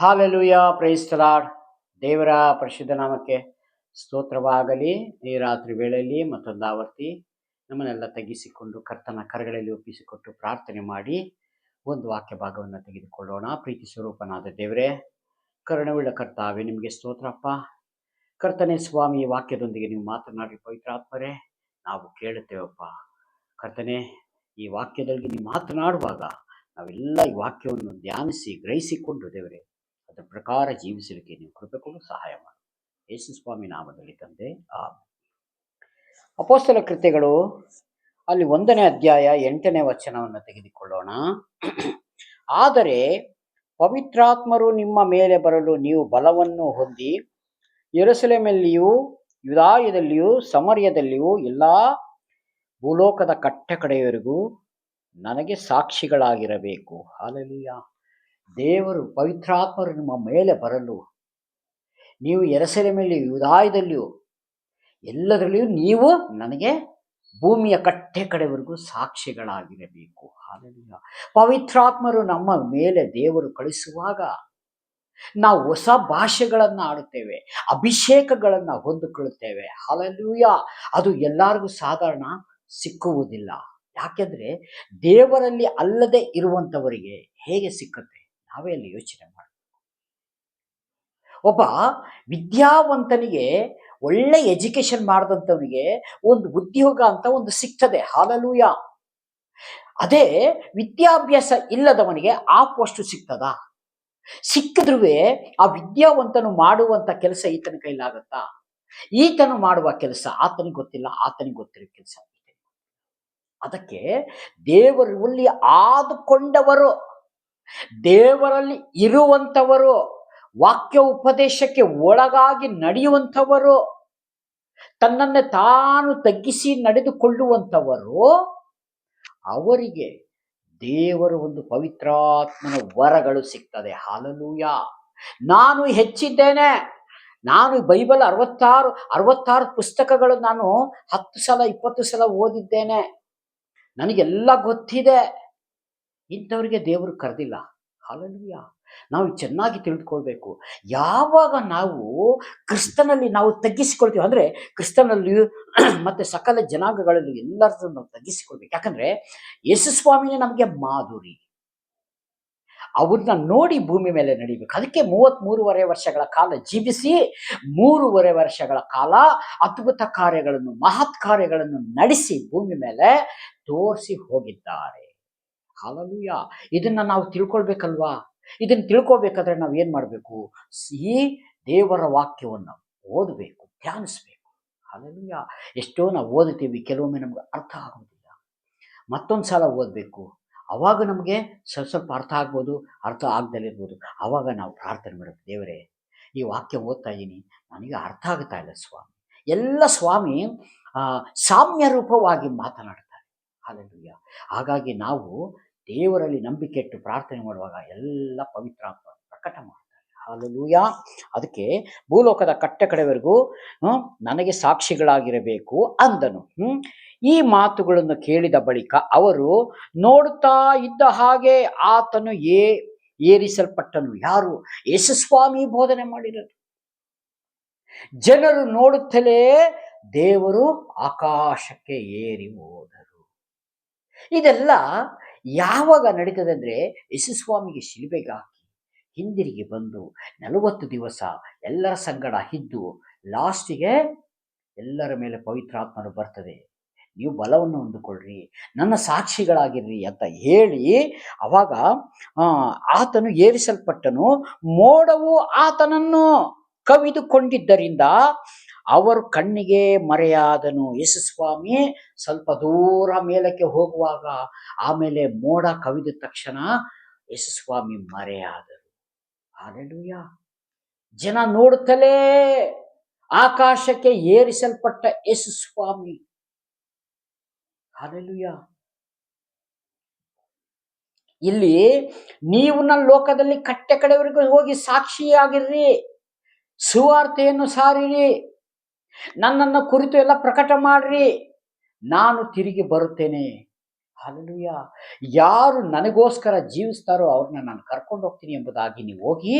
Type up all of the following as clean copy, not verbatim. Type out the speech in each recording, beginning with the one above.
Hallelujah, price the lord. ದೇವರ ಪರಿಶುದ್ಧ ನಾಮಕ್ಕೆ ಸ್ತೋತ್ರವಾಗಲಿ. ಈ ರಾತ್ರಿ ವೇಳೆಯಲ್ಲಿ ಮತ್ತೊಂದು ಆವರ್ತಿ ನಮ್ಮನ್ನೆಲ್ಲ ತಗ್ಗಿಸಿಕೊಂಡು ಕರ್ತನ ಕರಗಳಲ್ಲಿ ಒಪ್ಪಿಸಿಕೊಟ್ಟು ಪ್ರಾರ್ಥನೆ ಮಾಡಿ ಒಂದು ವಾಕ್ಯ ಭಾಗವನ್ನು ತೆಗೆದುಕೊಳ್ಳೋಣ. ಪ್ರೀತಿ ಸ್ವರೂಪನಾದ ದೇವರೇ, ಕರುಣವುಳ್ಳ ಕರ್ತಾವೆ, ನಿಮಗೆ ಸ್ತೋತ್ರಪ್ಪ. ಕರ್ತನೆ ಸ್ವಾಮಿ, ಈ ವಾಕ್ಯದೊಂದಿಗೆ ನೀವು ಮಾತನಾಡಿ ಪವಿತ್ರಾತ್ಮರೇ, ನಾವು ಕೇಳುತ್ತೇವಪ್ಪ. ಕರ್ತನೆ, ಈ ವಾಕ್ಯದಲ್ಲಿ ನೀವು ಮಾತನಾಡುವಾಗ ನಾವೆಲ್ಲ ಈ ವಾಕ್ಯವನ್ನು ಧ್ಯಾನಿಸಿ ಗ್ರಹಿಸಿಕೊಂಡು ದೇವರೇ ಅದರ ಪ್ರಕಾರ ಜೀವಿಸಲಿಕ್ಕೆ ನೀವು ಕೃಪೆ ಕೊಡು, ಸಹಾಯ ಮಾಡಿ. ಯೇಸು ಸ್ವಾಮಿ ನಾಮದಲ್ಲಿ ತಂದೆ, ಆಮೆನ್. ಅಪೊಸ್ತಲ ಕೃತ್ಯಗಳು ಅಲ್ಲಿ 1ನೇ ಅಧ್ಯಾಯ 8ನೇ ವಚನವನ್ನು ತೆಗೆದುಕೊಳ್ಳೋಣ. ಆದರೆ ಪವಿತ್ರಾತ್ಮರು ನಿಮ್ಮ ಮೇಲೆ ಬರಲು ನೀವು ಬಲವನ್ನು ಹೊಂದಿ ಯೆರೂಸಲೇಮಿನಲ್ಲಿಯೂ ಯೂದಾಯದಲ್ಲಿಯೂ ಸಮರ್ಯದಲ್ಲಿಯೂ ಎಲ್ಲ ಭೂಲೋಕದ ಕಟ್ಟಕಡೆಯವರೆಗೂ ನನಗೆ ಸಾಕ್ಷಿಗಳಾಗಿರಬೇಕು. ಹಾಲೆಲೂಯಾ. ದೇವರು ಪವಿತ್ರಾತ್ಮರು ನಿಮ್ಮ ಮೇಲೆ ಬರಲು ನೀವು ಯೆರೂಸಲೇಮಿನಲ್ಲಿಯೂ ಯೂದಾಯದಲ್ಲಿಯೂ ಎಲ್ಲದರಲ್ಲಿಯೂ ನೀವು ನನಗೆ ಭೂಮಿಯ ಕಟ್ಟೆ ಕಡೆವರೆಗೂ ಸಾಕ್ಷಿಗಳಾಗಿರಬೇಕು. ಹಾಲೆಲೂಯಾ. ಪವಿತ್ರಾತ್ಮರು ನಮ್ಮ ಮೇಲೆ ದೇವರು ಕಳಿಸುವಾಗ ನಾವು ಹೊಸ ಭಾಷೆಗಳನ್ನು ಆಡುತ್ತೇವೆ, ಅಭಿಷೇಕಗಳನ್ನು ಹೊಂದಿಕೊಳ್ಳುತ್ತೇವೆ. ಹಾಲೆಲೂಯಾ. ಅದು ಎಲ್ಲರಿಗೂ ಸಾಧಾರಣ ಸಿಕ್ಕುವುದಿಲ್ಲ. ಯಾಕೆಂದ್ರೆ ದೇವರಲ್ಲಿ ಅಲ್ಲದೆ ಇರುವಂಥವರಿಗೆ ಹೇಗೆ ಸಿಕ್ಕತ್ತೆ? ನಾವೇ ಅಲ್ಲಿ ಯೋಚನೆ ಮಾಡಿ. ಒಬ್ಬ ವಿದ್ಯಾವಂತನಿಗೆ, ಒಳ್ಳೆ ಎಜುಕೇಶನ್ ಮಾಡಿದಂಥವನಿಗೆ ಒಂದು ಉದ್ಯೋಗ ಅಂತ ಒಂದು ಸಿಗ್ತದೆ. ಹಾಲೆಲೂಯಾ. ಅದೇ ವಿದ್ಯಾಭ್ಯಾಸ ಇಲ್ಲದವನಿಗೆ ಆ ಪೋಸ್ಟ್ ಸಿಗ್ತದ? ಸಿಕ್ಕಿದ್ರೂ ಆ ವಿದ್ಯಾವಂತನು ಮಾಡುವಂತ ಕೆಲಸ ಈತನ ಕೈಲಾಗತ್ತಾ? ಈತನು ಮಾಡುವ ಕೆಲಸ ಆತನಿಗೆ ಗೊತ್ತಿಲ್ಲ, ಆತನಿಗೆ ಗೊತ್ತಿರೋ ಕೆಲಸ. ಅದಕ್ಕೆ ದೇವರಲ್ಲಿ ಆದುಕೊಂಡವರು, ದೇವರಲ್ಲಿ ಇರುವಂಥವರು, ವಾಕ್ಯ ಉಪದೇಶಕ್ಕೆ ಒಳಗಾಗಿ ನಡೆಯುವಂಥವರು, ತನ್ನನ್ನೇ ತಾನು ತಗ್ಗಿಸಿ ನಡೆದುಕೊಳ್ಳುವಂಥವರು, ಅವರಿಗೆ ದೇವರು ಒಂದು ಪವಿತ್ರಾತ್ಮನ ವರಗಳು ಸಿಗ್ತದೆ. ಹಾಲೆಲೂಯಾ. ನಾನು ಹೆಚ್ಚಿದ್ದೇನೆ. ನಾನು ಬೈಬಲ್ 66 ಪುಸ್ತಕಗಳು ನಾನು 10 ಸಲ 20 ಸಲ ಓದಿದ್ದೇನೆ. ನನಗೆಲ್ಲ ಗೊತ್ತಿದೆ. ಇಂಥವ್ರಿಗೆ ದೇವರು ಕರೆದಿಲ್ಲ. ಹಾಲೆಲೂಯಾ. ನಾವು ಚೆನ್ನಾಗಿ ತಿಳಿದುಕೊಳ್ಬೇಕು. ಯಾವಾಗ ನಾವು ಕ್ರಿಸ್ತನಲ್ಲಿ ನಾವು ತಗ್ಗಿಸಿಕೊಳ್ತೀವಿ, ಅಂದ್ರೆ ಕ್ರಿಸ್ತನಲ್ಲಿಯೂ ಮತ್ತೆ ಸಕಲ ಜನಾಂಗಗಳಲ್ಲಿ ಎಲ್ಲರನ್ನು ನಾವು ತಗ್ಗಿಸಿಕೊಳ್ಬೇಕು. ಯಾಕಂದ್ರೆ ಯೇಸು ಸ್ವಾಮಿನೇ ನಮಗೆ ಮಾಧುರಿ. ಅವ್ರನ್ನ ನೋಡಿ ಭೂಮಿ ಮೇಲೆ ನಡಿಬೇಕು. ಅದಕ್ಕೆ 33.5 ವರ್ಷಗಳ ಕಾಲ ಜೀವಿಸಿ 3.5 ವರ್ಷಗಳ ಕಾಲ ಅದ್ಭುತ ಕಾರ್ಯಗಳನ್ನು, ಮಹತ್ ಕಾರ್ಯಗಳನ್ನು ನಡೆಸಿ ಭೂಮಿ ಮೇಲೆ ತೋರಿಸಿ ಹೋಗಿದ್ದಾರೆ. ಹಾಲೆಲೂಯಾ. ಇದನ್ನ ನಾವು ತಿಳ್ಕೊಳ್ಬೇಕಲ್ವಾ? ಇದನ್ನ ತಿಳ್ಕೊಬೇಕಾದ್ರೆ ನಾವು ಏನ್ ಮಾಡಬೇಕು? ಈ ದೇವರ ವಾಕ್ಯವನ್ನು ಓದಬೇಕು, ಧ್ಯಾನಿಸ್ಬೇಕು. ಹಾಲೆಲೂಯಾ. ಎಷ್ಟೋ ನಾವು ಓದುತ್ತೀವಿ, ಕೆಲವೊಮ್ಮೆ ನಮ್ಗೆ ಅರ್ಥ ಆಗೋದಿಲ್ಲ. ಮತ್ತೊಂದು ಸಲ ಓದಬೇಕು, ಅವಾಗ ನಮಗೆ ಸ್ವಲ್ಪ ಅರ್ಥ ಆಗ್ಬೋದು, ಅರ್ಥ ಆಗ್ದಲ್ಲಿರ್ಬೋದು. ಆವಾಗ ನಾವು ಪ್ರಾರ್ಥನೆ ಮಾಡಬೇಕು, ದೇವರೇ ಈ ವಾಕ್ಯ ಓದ್ತಾ ಇದ್ದೀನಿ, ನನಗೆ ಅರ್ಥ ಆಗ್ತಾ ಇಲ್ಲ ಸ್ವಾಮಿ. ಎಲ್ಲ ಸ್ವಾಮಿ ಸಾಮ್ಯ ರೂಪವಾಗಿ ಮಾತನಾಡ್ತಾರೆ. ಹಾಲೆಲೂಯಾ. ಹಾಗಾಗಿ ನಾವು ದೇವರಲ್ಲಿ ನಂಬಿಕೆ ಇಟ್ಟು ಪ್ರಾರ್ಥನೆ ಮಾಡುವಾಗ ಎಲ್ಲ ಪವಿತ್ರಾತ್ಮ ಪ್ರಕಟ ಮಾಡ್ತಾರೆ. ಹಾಲೆಲೂಯಾ. ಅದಕ್ಕೆ ಭೂಲೋಕದ ಕಟ್ಟ ಕಡೆವರೆಗೂ ನನಗೆ ಸಾಕ್ಷಿಗಳಾಗಿರಬೇಕು ಅಂದನು. ಈ ಮಾತುಗಳನ್ನು ಕೇಳಿದ ಬಳಿಕ ಅವರು ನೋಡುತ್ತಾ ಇದ್ದ ಹಾಗೆ ಆತನು ಏರಿಸಲ್ಪಟ್ಟನು. ಯಾರು? ಯೇಸುಸ್ವಾಮಿ ಬೋಧನೆ ಮಾಡಿದರು. ಜನರು ನೋಡುತ್ತಲೇ ದೇವರು ಆಕಾಶಕ್ಕೆ ಏರಿ ಹೋದರು. ಇದೆಲ್ಲ ಯಾವಾಗ ನಡೀತದೆ ಅಂದ್ರೆ, ಯೇಸುಸ್ವಾಮಿಗೆ ಶಿಲುಬೆಗೆ ಹಾಕಿ ಹಿಂದಿರುಗಿ ಬಂದು 40 ದಿವಸ ಎಲ್ಲರ ಸಂಗಡ ಇದ್ದು ಲಾಸ್ಟಿಗೆ ಎಲ್ಲರ ಮೇಲೆ ಪವಿತ್ರಾತ್ಮನು ಬರ್ತದೆ. ನೀವು ಬಲವನ್ನು ಹೊಂದಿಕೊಳ್ಳ್ರಿ, ನನ್ನ ಸಾಕ್ಷಿಗಳಾಗಿರ್ರಿ ಅಂತ ಹೇಳಿ ಅವಾಗ ಆತನು ಏರಿಸಲ್ಪಟ್ಟನು. ಮೋಡವು ಆತನನ್ನು ಕವಿದುಕೊಂಡಿದ್ದರಿಂದ ಅವರು ಕಣ್ಣಿಗೆ ಮರೆಯಾದನು. ಯೇಸುಸ್ವಾಮಿ ಸ್ವಲ್ಪ ದೂರ ಮೇಲಕ್ಕೆ ಹೋಗುವಾಗ ಆಮೇಲೆ ಮೋಡ ಕವಿದ ತಕ್ಷಣ ಯೇಸುಸ್ವಾಮಿ ಮರೆಯಾದರು. ಹಾಲೆಲೂಯಾ. ಜನ ನೋಡುತ್ತಲೇ ಆಕಾಶಕ್ಕೆ ಏರಿಸಲ್ಪಟ್ಟ ಯೇಸುಸ್ವಾಮಿ. ಹಾಲೆಲೂಯಾ. ಇಲ್ಲಿ ನೀವು ನನ್ನ ಲೋಕದಲ್ಲಿ ಕಟ್ಟೆ ಕಡೆವರೆಗೂ ಹೋಗಿ ಸಾಕ್ಷಿಯಾಗಿರ್ರಿ, ಸುವಾರ್ತೆಯನ್ನು ಸಾರಿರಿ, ನನ್ನನ್ನು ಕುರಿತು ಎಲ್ಲ ಪ್ರಕಟ ಮಾಡ್ರಿ, ನಾನು ತಿರುಗಿ ಬರುತ್ತೇನೆ. ಹಾಲೆಲೂಯಾ. ಯಾರು ನನಗೋಸ್ಕರ ಜೀವಿಸ್ತಾರೋ ಅವ್ರನ್ನ ನಾನು ಕರ್ಕೊಂಡು ಹೋಗ್ತೀನಿ ಎಂಬುದಾಗಿ ನೀವು ಹೋಗಿ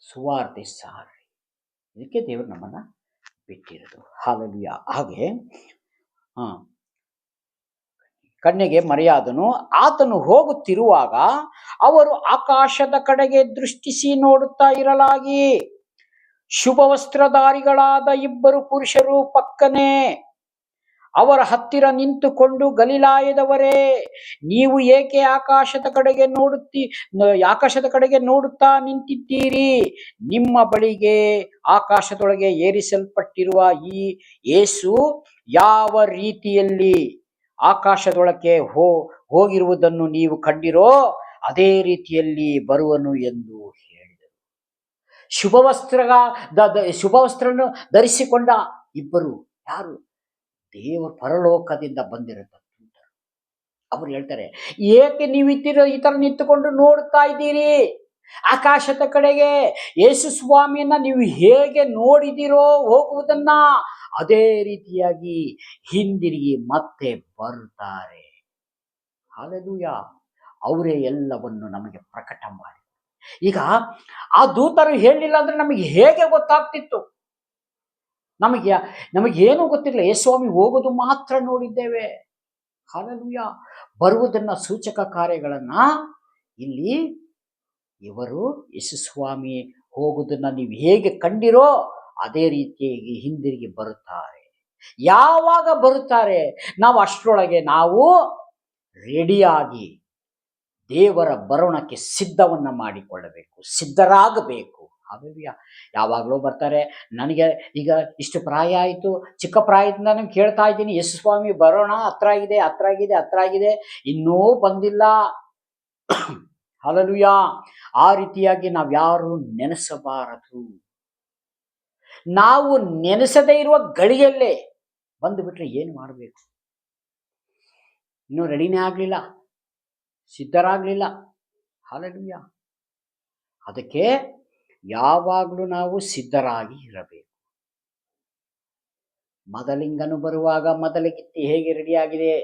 ಸುವಾರ್ತೆ ಸಾರಿ. ಇದಕ್ಕೆ ದೇವರು ನಮ್ಮನ್ನು ಬಿಟ್ಟಿರೋದು. ಹಾಲೆಲೂಯಾ. ಹಾಗೆ ಕನ್ಯೆಗೆ ಮರೆಯಾದನು. ಆತನು ಹೋಗುತ್ತಿರುವಾಗ ಅವರು ಆಕಾಶದ ಕಡೆಗೆ ದೃಷ್ಟಿಸಿ ನೋಡುತ್ತಾ ಇರಲಾಗಿ ಶುಭ ವಸ್ತ್ರಧಾರಿಗಳಾದ ಇಬ್ಬರು ಪುರುಷರು ಪಕ್ಕನೆ ಅವರ ಹತ್ತಿರ ನಿಂತುಕೊಂಡು, ಗಲಿಲಾಯದವರೇ, ನೀವು ಏಕೆ ಆಕಾಶದ ಕಡೆಗೆ ನೋಡುತ್ತಾ ನಿಂತಿದ್ದೀರಿ? ನಿಮ್ಮ ಬಳಿಗೆ ಆಕಾಶದೊಳಗೆ ಏರಿಸಲ್ಪಟ್ಟಿರುವ ಈ ಯೇಸು ಯಾವ ರೀತಿಯಲ್ಲಿ ಆಕಾಶದೊಳಕ್ಕೆ ಹೋಗಿರುವುದನ್ನು ನೀವು ಕಂಡಿರೋ ಅದೇ ರೀತಿಯಲ್ಲಿ ಬರುವನು ಎಂದು ಹೇಳಿದರು. ಶುಭ ವಸ್ತ್ರವನ್ನು ಧರಿಸಿಕೊಂಡ ಇಬ್ಬರು ಯಾರು? ದೇವ ಪರಲೋಕದಿಂದ ಬಂದಿರತ್ತ ಅವರು ಹೇಳ್ತಾರೆ, ಏಕೆ ನೀವು ಈ ತರ ನಿಂತುಕೊಂಡು ನೋಡ್ತಾ ಇದ್ದೀರಿ ಆಕಾಶದ ಕಡೆಗೆ? ಯೇಸು ಸ್ವಾಮಿಯನ್ನ ನೀವು ಹೇಗೆ ನೋಡಿದಿರೋ ಹೋಗುವುದನ್ನ, ಅದೇ ರೀತಿಯಾಗಿ ಹಿಂದಿರುಗಿ ಮತ್ತೆ ಬರ್ತಾರೆ. ಹಾಲೆಲೂಯಾ. ಅವರೇ ಎಲ್ಲವನ್ನು ನಮಗೆ ಪ್ರಕಟ ಮಾಡಿ. ಈಗ ಆ ದೂತರು ಹೇಳಲಿಲ್ಲ ಅಂದ್ರೆ ನಮಗೆ ಹೇಗೆ ಗೊತ್ತಾಗ್ತಿತ್ತು? ನಮಗೇನು ಗೊತ್ತಿಲ್ಲ. ಯೇಸುಸ್ವಾಮಿ ಹೋಗೋದು ಮಾತ್ರ ನೋಡಿದ್ದೇವೆ. ಹಾಲೆಲೂಯಾ. ಬರುವುದನ್ನ ಸೂಚಕ ಕಾರ್ಯಗಳನ್ನ ಇಲ್ಲಿ ಇವರು ಯೇಸುಸ್ವಾಮಿ ಹೋಗುವುದನ್ನ ನೀವು ಹೇಗೆ ಕಂಡಿರೋ ಅದೇ ರೀತಿಯಾಗಿ ಹಿಂದಿರುಗಿ ಬರುತ್ತಾರೆ. ಯಾವಾಗ ಬರುತ್ತಾರೆ? ನಾವು ಅಷ್ಟರೊಳಗೆ ನಾವು ರೆಡಿಯಾಗಿ ದೇವರ ಬರೋಣಕ್ಕೆ ಸಿದ್ಧವನ್ನ ಮಾಡಿಕೊಳ್ಳಬೇಕು, ಸಿದ್ಧರಾಗಬೇಕು. ಹಾಲೆಲೂಯಾ. ಯಾವಾಗಲೂ ಬರ್ತಾರೆ. ನನಗೆ ಈಗ ಇಷ್ಟು ಪ್ರಾಯ ಆಯಿತು, ಚಿಕ್ಕ ಪ್ರಾಯದಿಂದ ನಾನು ಕೇಳ್ತಾ ಇದ್ದೀನಿ, ಯೇಸುಸ್ವಾಮಿ ಬರೋಣ, ಹತ್ರ ಆಗಿದೆ, ಇನ್ನೂ ಬಂದಿಲ್ಲ. ಹಾಲೆಲೂಯಾ. ಆ ರೀತಿಯಾಗಿ ನಾವ್ಯಾರು ನೆನೆಸಬಾರದು. ನಾವು ನೆನೆಸದೇ ಇರುವ ಗಳಿಗೆಯಲ್ಲೇ ಬಂದು ಬಿಟ್ರೆ ಏನು ಮಾಡಬೇಕು? ಇನ್ನೂ ರೆಡಿನೇ ಆಗಲಿಲ್ಲ, ಸಿದ್ಧರಾಗಲಿಲ್ಲ. ಹಾಲೆಲೂಯಾ. ಅದಕ್ಕೆ ಯಾವಾಗಲೂ ನಾವು ಸಿದ್ಧರಾಗಿ ಇರಬೇಕು. ಮದಲಿಂಗನು ಬರುವಾಗ ಮದಲಗಿತ್ತಿ ಹೇಗೆ ರೆಡಿಯಾಗಿದೆ,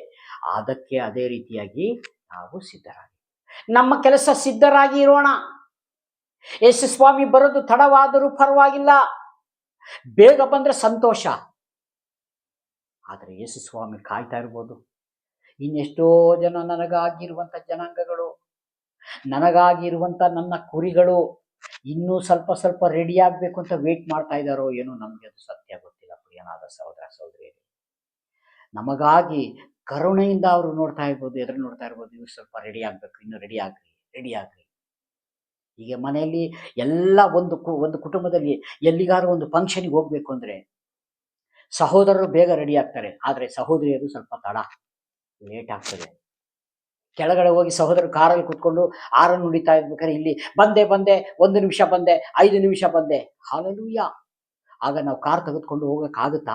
ಅದಕ್ಕೆ ಅದೇ ರೀತಿಯಾಗಿ ನಾವು ಸಿದ್ಧರಾಗಿ ನಮ್ಮ ಕೆಲಸ ಸಿದ್ಧರಾಗಿ ಇರೋಣ. ಯೇಸುಸ್ವಾಮಿ ಬರೋದು ತಡವಾದರೂ ಪರವಾಗಿಲ್ಲ, ಬೇಗ ಬಂದ್ರೆ ಸಂತೋಷ. ಆದರೆ ಯೇಸುಸ್ವಾಮಿ ಕಾಯ್ತಾ ಇರ್ಬೋದು. ಇನ್ನೆಷ್ಟೋ ಜನ ನನಗಾಗಿರುವಂಥ ಜನಾಂಗಗಳು, ನನಗಾಗಿರುವಂಥ ನನ್ನ ಕುರಿಗಳು ಇನ್ನೂ ಸ್ವಲ್ಪ ರೆಡಿ ಆಗಬೇಕು ಅಂತ ವೇಟ್ ಮಾಡ್ತಾ ಇದ್ದಾರೋ ಏನೋ, ನಮಗೆ ಅದು ಸತ್ಯ ಗೊತ್ತಿಲ್ಲ. ಪ್ರಿಯನಾದ ಸಹೋದರ ಸಹೋದರಿಯರೇ, ನಮಗಾಗಿ ಕರುಣೆಯಿಂದ ಅವರು ನೋಡ್ತಾ ಇರ್ಬೋದು, ಎದುರು ನೋಡ್ತಾ ಇರ್ಬೋದು, ಇವ್ರು ಸ್ವಲ್ಪ ರೆಡಿ ಆಗಬೇಕು, ಇನ್ನು ರೆಡಿ ಆಗ್ರಿ. ಈಗ ಮನೆಯಲ್ಲಿ ಎಲ್ಲ ಒಂದು ಕುಟುಂಬದಲ್ಲಿ ಎಲ್ಲಿಗಾದ್ರೂ ಒಂದು ಫಂಕ್ಷನ್ಗೆ ಹೋಗ್ಬೇಕು ಅಂದ್ರೆ ಸಹೋದರರು ಬೇಗ ರೆಡಿ ಆಗ್ತಾರೆ, ಆದರೆ ಸಹೋದರಿಯರು ಸ್ವಲ್ಪ ತಡ, ಲೇಟ್ ಆಗ್ತದೆ. ಕೆಳಗಡೆ ಹೋಗಿ ಸಹೋದರರು ಕಾರಲ್ಲಿ ಕೂತ್ಕೊಂಡು ಆರನ್ನು ನುಡಿತಾ ಇರ್ಬೇಕಾದ್ರೆ ಇಲ್ಲಿ ಬಂದೆ 1 ನಿಮಿಷ ಬಂದೆ, 5 ನಿಮಿಷ ಬಂದೆ. ಹಾಲೆಲೂಯಾ. ಆಗ ನಾವು ಕಾರ್ ತೆಗೆದುಕೊಂಡು ಹೋಗೋಕ್ಕಾಗುತ್ತಾ?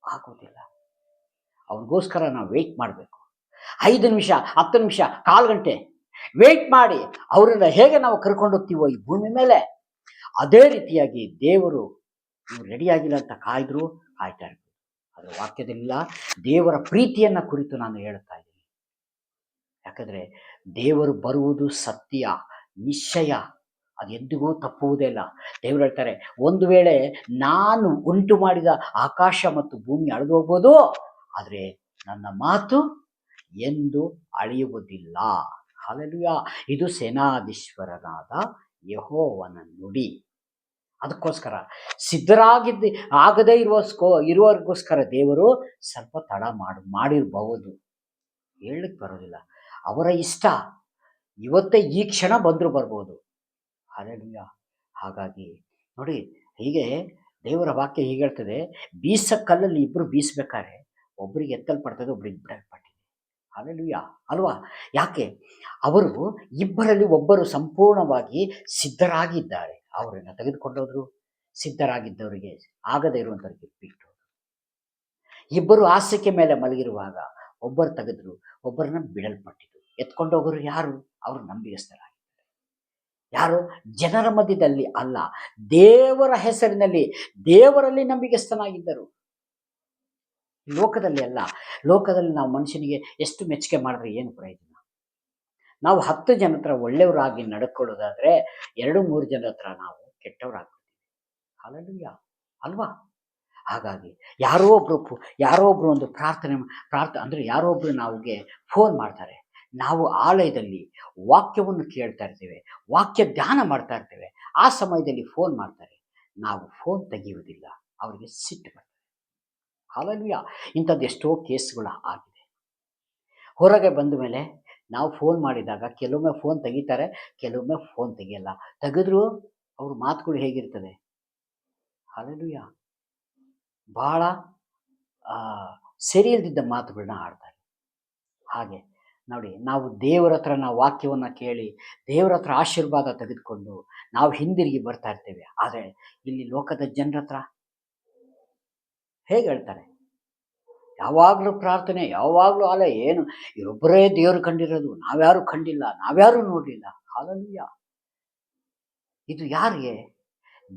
ಆಗೋದಿಲ್ಲ. ಅವ್ರಿಗೋಸ್ಕರ ನಾವು ವೆಯ್ಟ್ ಮಾಡಬೇಕು. 5 ನಿಮಿಷ, 10 ನಿಮಿಷ, 1/4 ಗಂಟೆ ವೆಯ್ಟ್ ಮಾಡಿ ಅವರನ್ನ ಹೇಗೆ ನಾವು ಕರ್ಕೊಂಡು ಹೋಗ್ತೀವೋ ಈ ಭೂಮಿ ಮೇಲೆ, ಅದೇ ರೀತಿಯಾಗಿ ದೇವರು ನೀವು ರೆಡಿ ಆಗಿಲ್ಲ ಅಂತ ಕಾಯ್ತಾ ಇರ್ಬೋದು. ಅದರ ವಾಕ್ಯದಲ್ಲಿಲ್ಲ. ದೇವರ ಪ್ರೀತಿಯನ್ನ ಕುರಿತು ನಾನು ಹೇಳ್ತಾ ಇದ್ದೀನಿ. ಯಾಕಂದ್ರೆ ದೇವರು ಬರುವುದು ಸತ್ಯ, ನಿಶ್ಚಯ, ಅದೆಂದಿಗೂ ತಪ್ಪುವುದೇ ಇಲ್ಲ. ದೇವರು ಹೇಳ್ತಾರೆ, ಒಂದು ವೇಳೆ ನಾನು ಉಂಟು ಮಾಡಿದ ಆಕಾಶ ಮತ್ತು ಭೂಮಿ ಅಳಿದು ಹೋಗ್ಬೋದು, ಆದರೆ ನನ್ನ ಮಾತು ಎಂದು ಅಳಿಯುವುದಿಲ್ಲ. ಹಾಲೆಲೂಯಾ. ಇದು ಸೇನಾಧೀಶ್ವರನಾದ ಯೆಹೋವನ ನುಡಿ. ಅದಕ್ಕೋಸ್ಕರ ಆಗದೇ ಇರುವವರಿಗೋಸ್ಕರ ದೇವರು ಸ್ವಲ್ಪ ತಡ ಮಾಡಿರಬಹುದು, ಹೇಳಲಿಕ್ಕೆ ಬರೋದಿಲ್ಲ. ಅವರ ಇಷ್ಟ. ಇವತ್ತೇ ಈ ಕ್ಷಣ ಬಂದರೂ ಬರ್ಬೋದು. ಹಾಲೆಲೂಯಾ. ಹಾಗಾಗಿ ನೋಡಿ, ಹೀಗೆ ದೇವರ ವಾಕ್ಯ ಹೀಗೆ ಹೇಳ್ತದೆ, ಕಲ್ಲಲ್ಲಿ ಇಬ್ಬರು ಬೀಸಬೇಕಾದ್ರೆ ಒಬ್ಬರಿಗೆ ಎತ್ತಲ್ಪಡ್ತದೆ, ಒಬ್ಬರಿಗೆ ಬಿಡಲ್ಪಟ್ಟಿದೆ. ಹಾಲೆಲೂಯಾ ಅಲ್ವಾ? ಯಾಕೆ? ಅವರು ಇಬ್ಬರಲ್ಲಿ ಒಬ್ಬರು ಸಂಪೂರ್ಣವಾಗಿ ಸಿದ್ಧರಾಗಿದ್ದಾರೆ. ಅವರನ್ನು ತೆಗೆದುಕೊಂಡೋದ್ರು, ಸಿದ್ಧರಾಗಿದ್ದವರಿಗೆ ಆಗದೇ ಇರುವಂಥವ್ರಿಗೆ ಬಿಟ್ಟು. ಇಬ್ಬರು ಹಾಸಿಗೆ ಮೇಲೆ ಮಲಗಿರುವಾಗ ಒಬ್ಬರು ತೆಗೆದ್ರು, ಒಬ್ಬರನ್ನ ಬಿಡಲ್ಪಟ್ಟಿದ್ರು. ಎತ್ಕೊಂಡೋಗರು ಯಾರು? ಅವರು ನಂಬಿಗಸ್ತರಾಗಿದ್ದಾರೆ. ಯಾರು? ಜನರ ಮಧ್ಯದಲ್ಲಿ ಅಲ್ಲ, ದೇವರ ಹೆಸರಿನಲ್ಲಿ, ದೇವರಲ್ಲಿ ನಂಬಿಗಸ್ತನಾಗಿದ್ದರು. ಲೋಕದಲ್ಲಿ ಅಲ್ಲ. ಲೋಕದಲ್ಲಿ ನಾವು ಮನುಷ್ಯನಿಗೆ ಎಷ್ಟು ಮೆಚ್ಚುಗೆ ಮಾಡಿದ್ರೆ ಏನು ಪ್ರಯೋಜನ? ನಾವು 10 ಜನ ಹತ್ರ ಒಳ್ಳೆಯವರಾಗಿ ನಡ್ಕೊಳ್ಳೋದಾದ್ರೆ 2-3 ಜನರ ಹತ್ರ ನಾವು ಕೆಟ್ಟವರಾಗ್ತೀವಿ. ಹಾಲೆಲೂಯಾ ಅಲ್ವಾ? ಹಾಗಾಗಿ ಯಾರೋ ಒಬ್ರು ಒಂದು ಅಂದರೆ ಯಾರೋ ಒಬ್ರು ನಮಗೆ ಫೋನ್ ಮಾಡ್ತಾರೆ. ನಾವು ಆಲಯದಲ್ಲಿ ವಾಕ್ಯವನ್ನು ಕೇಳ್ತಾ ಇರ್ತೇವೆ, ವಾಕ್ಯ ಧ್ಯಾನ ಮಾಡ್ತಾ ಇರ್ತೇವೆ. ಆ ಸಮಯದಲ್ಲಿ ಫೋನ್ ಮಾಡ್ತಾರೆ, ನಾವು ಫೋನ್ ತೆಗೆಯುವುದಿಲ್ಲ, ಅವರಿಗೆ ಸಿಟ್ಟು ಬರ್ತದೆ. ಹಾಲೆಲೂಯಾ ಇಂಥದ್ದು ಎಷ್ಟೋ ಕೇಸ್ಗಳು ಆಗಿದೆ. ಹೊರಗೆ ಬಂದ ಮೇಲೆ ನಾವು ಫೋನ್ ಮಾಡಿದಾಗ ಕೆಲವೊಮ್ಮೆ ಫೋನ್ ತೆಗಿತಾರೆ, ಕೆಲವೊಮ್ಮೆ ಫೋನ್ ತೆಗಿಯಲ್ಲ. ತೆಗೆದ್ರು ಅವ್ರ ಮಾತುಗಳು ಹೇಗಿರ್ತದೆ? ಹಾಲೆಲೂಯಾ ಬಹಳ ಸರಿ ಇಲ್ದಿದ್ದ ಮಾತುಗಳನ್ನ ಆಡ್ತಾರೆ. ಹಾಗೆ ನೋಡಿ, ನಾವು ದೇವರ ಹತ್ರ ನಾವು ವಾಕ್ಯವನ್ನು ಕೇಳಿ ದೇವರ ಹತ್ರ ಆಶೀರ್ವಾದ ತೆಗೆದುಕೊಂಡು ನಾವು ಹಿಂದಿರುಗಿ ಬರ್ತಾ ಇರ್ತೇವೆ. ಆದರೆ ಇಲ್ಲಿ ಲೋಕದ ಜನರ ಹತ್ರ ಹೇಗೆ ಹೇಳ್ತಾರೆ? ಯಾವಾಗಲೂ ಪ್ರಾರ್ಥನೆ, ಯಾವಾಗಲೂ ಏನು ಇವರೊಬ್ಬರೇ ದೇವರು ಕಂಡಿರೋದು, ನಾವ್ಯಾರು ಕಂಡಿಲ್ಲ, ನಾವ್ಯಾರು ನೋಡಲಿಲ್ಲ. ಹಾಲೆಲೂಯಾ ಇದು ಯಾರಿಗೆ?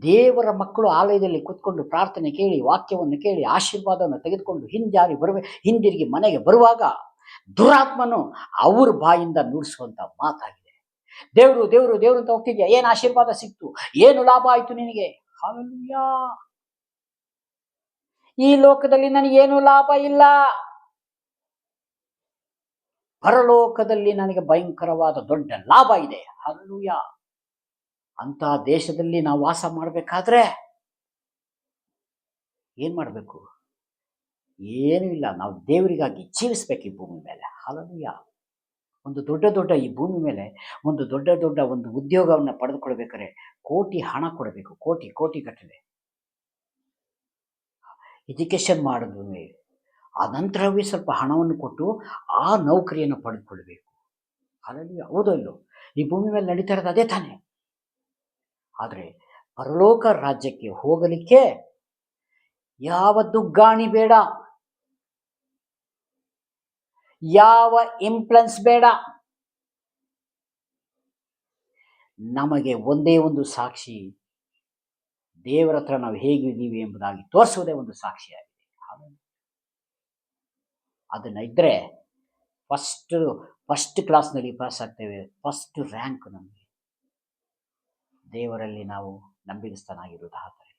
ದೇವರ ಮಕ್ಕಳು ಆಲಯದಲ್ಲಿ ಕೂತ್ಕೊಂಡು ಪ್ರಾರ್ಥನೆ ಕೇಳಿ ವಾಕ್ಯವನ್ನು ಕೇಳಿ ಆಶೀರ್ವಾದವನ್ನು ತೆಗೆದುಕೊಂಡು ಹಿಂದಿರುಗಿ ಮನೆಗೆ ಬರುವಾಗ ದುರಾತ್ಮನು ಅವ್ರ ಬಾಯಿಂದ ನುಡಿಸುವಂತ ಮಾತಾಗಿದೆ. ದೇವರು ದೇವರು ದೇವರು ಅಂತ ಹೋಗ್ತಿದ್ಯಾ, ಏನು ಆಶೀರ್ವಾದ ಸಿಕ್ತು, ಏನು ಲಾಭ ಆಯ್ತು ನಿನಗೆ? ಹಾಲೆಲೂಯಾ ಈ ಲೋಕದಲ್ಲಿ ನನಗೇನು ಲಾಭ ಇಲ್ಲ, ಪರಲೋಕದಲ್ಲಿ ನನಗೆ ಭಯಂಕರವಾದ ದೊಡ್ಡ ಲಾಭ ಇದೆ. ಹಾಲೆಲೂಯಾ ಅಂತ ದೇಶದಲ್ಲಿ ನಾವು ವಾಸ ಮಾಡಬೇಕಾದ್ರೆ ಏನ್ ಮಾಡಬೇಕು? ಏನೂ ಇಲ್ಲ, ನಾವು ದೇವರಿಗಾಗಿ ಜೀವಿಸ್ಬೇಕು ಈ ಭೂಮಿ ಮೇಲೆ. ಹಾಲೆಲೂಯಾ ಒಂದು ದೊಡ್ಡ ಈ ಭೂಮಿ ಮೇಲೆ ಒಂದು ದೊಡ್ಡ ಒಂದು ಉದ್ಯೋಗವನ್ನು ಪಡೆದುಕೊಳ್ಬೇಕಾದ್ರೆ ಕೋಟಿ ಹಣ ಕೊಡಬೇಕು, ಕೋಟಿ ಕಟ್ಟಲೆ ಎಜುಕೇಶನ್ ಮಾಡಿದ್ವಿ. ಆ ನಂತರವೇ ಸ್ವಲ್ಪ ಹಣವನ್ನು ಕೊಟ್ಟು ಆ ನೌಕರಿಯನ್ನು ಪಡೆದುಕೊಳ್ಬೇಕು. ಹಾಲೆಲೂಯಾ ಹೌದೋ ಇಲ್ಲೋ? ಈ ಭೂಮಿ ಮೇಲೆ ನಡೀತಾ ಇರೋದು ಅದೇ ತಾನೇ. ಆದರೆ ಪರಲೋಕ ರಾಜ್ಯಕ್ಕೆ ಹೋಗಲಿಕ್ಕೆ ಯಾವ ದುಗ್ಗಾಣಿ ಬೇಡ, ಯಾವ ಇಂಪ್ಲನ್ಸ್ ಬೇಡ. ನಮಗೆ ಒಂದೇ ಒಂದು ಸಾಕ್ಷಿ, ದೇವರ ಹತ್ರ ನಾವು ಹೇಗಿದ್ದೀವಿ ಎಂಬುದಾಗಿ ತೋರಿಸುವುದೇ ಒಂದು ಸಾಕ್ಷಿಯಾಗಿದೆ. ಅದನ್ನ ಇದ್ರೆ ಫಸ್ಟ್ ಕ್ಲಾಸ್ನಲ್ಲಿ ಪಾಸ್ ಆಗ್ತೇವೆ, ಫಸ್ಟ್ ರ್ಯಾಂಕ್ ನಮಗೆ. ದೇವರಲ್ಲಿ ನಾವು ನಂಬಿಗಸ್ತನಾಗಿರುವುದು ಹಾಗೆ.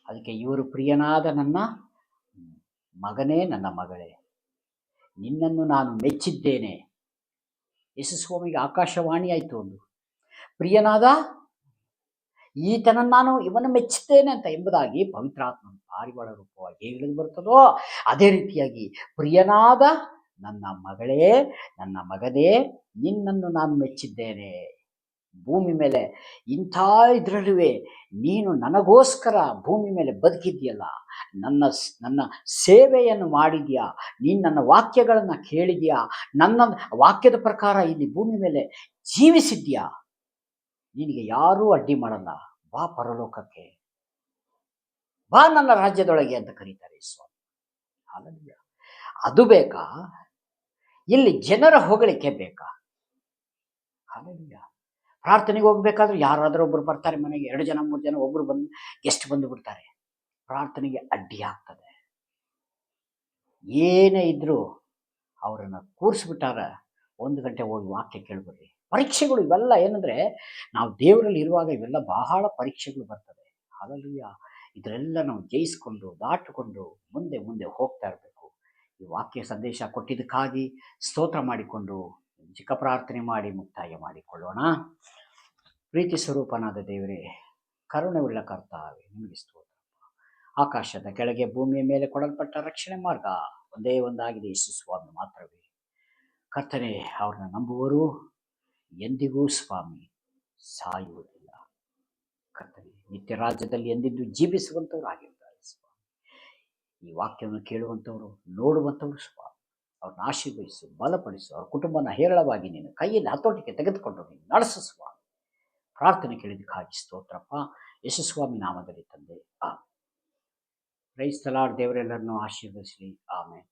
ಅದಕ್ಕೆ ಇವರು ಪ್ರಿಯನಾದ ನನ್ನ ಮಗನೇ, ನನ್ನ ಮಗಳೇ, ನಿನ್ನನ್ನು ನಾನು ಮೆಚ್ಚಿದ್ದೇನೆ. ಯೇಸು ಸ್ವಾಮಿಗೆ ಆಕಾಶವಾಣಿ ಆಯಿತು ಒಂದು, ಪ್ರಿಯನಾದ ಈತನನ್ನು ನಾನು ಇವನು ಮೆಚ್ಚುತ್ತೇನೆ ಅಂತ ಎಂಬುದಾಗಿ ಪವಿತ್ರಾತ್ಮ ಪಾರಿವಾಳ ರೂಪವಾಗಿ ಹೇಗೆ ಬರ್ತದೋ ಅದೇ ರೀತಿಯಾಗಿ ಪ್ರಿಯನಾದ ನನ್ನ ಮಗಳೇ, ನನ್ನ ಮಗನೇ, ನಿನ್ನನ್ನು ನಾನು ಮೆಚ್ಚಿದ್ದೇನೆ. ಭೂಮಿ ಮೇಲೆ ಇಂಥ ಇದರಲ್ಲೂ ನೀನು ನನಗೋಸ್ಕರ ಭೂಮಿ ಮೇಲೆ ಬದುಕಿದ್ಯಲ್ಲ, ನನ್ನ ಸೇವೆಯನ್ನು ಮಾಡಿದ್ಯಾ, ನೀನು ನನ್ನ ವಾಕ್ಯಗಳನ್ನು ಕೇಳಿದ್ಯಾ, ನನ್ನ ವಾಕ್ಯದ ಪ್ರಕಾರ ಇಲ್ಲಿ ಭೂಮಿ ಮೇಲೆ ಜೀವಿಸಿದ್ಯಾ, ನಿನಗೆ ಯಾರೂ ಅಡ್ಡಿ ಮಾಡಲ್ಲ. ಬಾ ಪರಲೋಕಕ್ಕೆ, ಬಾ ನನ್ನ ರಾಜ್ಯದೊಳಗೆ ಅಂತ ಕರೀತಾರೆ ಸ್ವಾಮಿ. ಹಾಲೆಲೂಯಾ ಅದು ಬೇಕಾ? ಇಲ್ಲಿ ಜನರ ಹೊಗಳಿಕೆ ಬೇಕಾ? ಹಾಲೆಲೂಯಾ ಪ್ರಾರ್ಥನೆಗೆ ಹೋಗ್ಬೇಕಾದ್ರೆ ಯಾರಾದರೂ ಒಬ್ರು ಬರ್ತಾರೆ ಮನೆಗೆ, 2 ಜನ 3 ಜನ ಒಬ್ರು ಬಂದು ಗೆಸ್ಟ್ ಬಂದು ಬಿಡ್ತಾರೆ, ಪ್ರಾರ್ಥನೆಗೆ ಅಡ್ಡಿ ಆಗ್ತದೆ. ಏನೇ ಇದ್ರು ಅವರನ್ನು ಕೂರಿಸ್ಬಿಟ್ಟಾರ, 1 ಗಂಟೆ ಹೋಗಿ ವಾಕ್ಯ ಕೇಳ್ಬರ್ರಿ. ಪರೀಕ್ಷೆಗಳು ಇವೆಲ್ಲ ಏನಂದ್ರೆ, ನಾವು ದೇವರಲ್ಲಿ ಇರುವಾಗ ಇವೆಲ್ಲ ಬಹಳ ಪರೀಕ್ಷೆಗಳು ಬರ್ತದೆ. ಹಾಲೆಲೂಯಾ ಇದರೆಲ್ಲ ನಾವು ಜಯಿಸ್ಕೊಂಡು ದಾಟಿಕೊಂಡು ಮುಂದೆ ಹೋಗ್ತಾ ಇರಬೇಕು. ಈ ವಾಕ್ಯ ಸಂದೇಶ ಕೊಟ್ಟಿದ್ದಕ್ಕಾಗಿ ಸ್ತೋತ್ರ ಮಾಡಿಕೊಂಡು ಚಿಕ್ಕ ಪ್ರಾರ್ಥನೆ ಮಾಡಿ ಮುಕ್ತಾಯ ಮಾಡಿಕೊಳ್ಳೋಣ. ಪ್ರೀತಿ ಸ್ವರೂಪನಾದ ದೇವರೇ, ಕರುಣೆಯುಳ್ಳ ಕರ್ತಾವೆ, ನಿಮಗೆ ಸ್ತೋತ್ರ. ಆಕಾಶದ ಕೆಳಗೆ ಭೂಮಿಯ ಮೇಲೆ ಕೊಡಲ್ಪಟ್ಟ ರಕ್ಷಣೆ ಮಾರ್ಗ ಒಂದೇ ಒಂದಾಗಿದೆ, ಯೇಸು ಸ್ವಾಮಿ ಮಾತ್ರವೇ. ಕರ್ತನೆ, ಅವ್ರನ್ನ ನಂಬುವರು ಎಂದಿಗೂ ಸ್ವಾಮಿ ಸಾಯುವುದಿಲ್ಲ. ಕರ್ತನೆ, ನಿತ್ಯ ರಾಜ್ಯದಲ್ಲಿ ಎಂದಿದ್ದು ಜೀವಿಸುವಂಥವ್ರಾಗಿರ್ತಾರೆ ಸ್ವಾಮಿ. ಈ ವಾಕ್ಯವನ್ನು ಕೇಳುವಂಥವ್ರು, ನೋಡುವಂಥವ್ರು ಸ್ವಾಮಿ, ಅವ್ರನ್ನ ಆಶೀರ್ವದಿಸು, ಬಲಪಡಿಸು. ಅವ್ರ ಕುಟುಂಬನ ಹೇರಳವಾಗಿ ನೀನು ಕೈಯಲ್ಲಿ ಹತೋಟಿಗೆ ತೆಗೆದುಕೊಂಡು ನೀನು ನಡೆಸು ಸ್ವಾಮಿ. ಪ್ರಾರ್ಥನೆ ಕೇಳಿದಕ್ಕಾಗಿ ಸ್ತೋತ್ರಪ್ಪ, ಯೇಸು ಸ್ವಾಮಿ ನಾಮದಲ್ಲಿ ತಂದೆ. ಆಮೆನ್. Praise the Lord. ದೇವರೆಲ್ಲರನ್ನು ಆಶೀರ್ವದಿಸಲಿ. ಆಮೆನ್.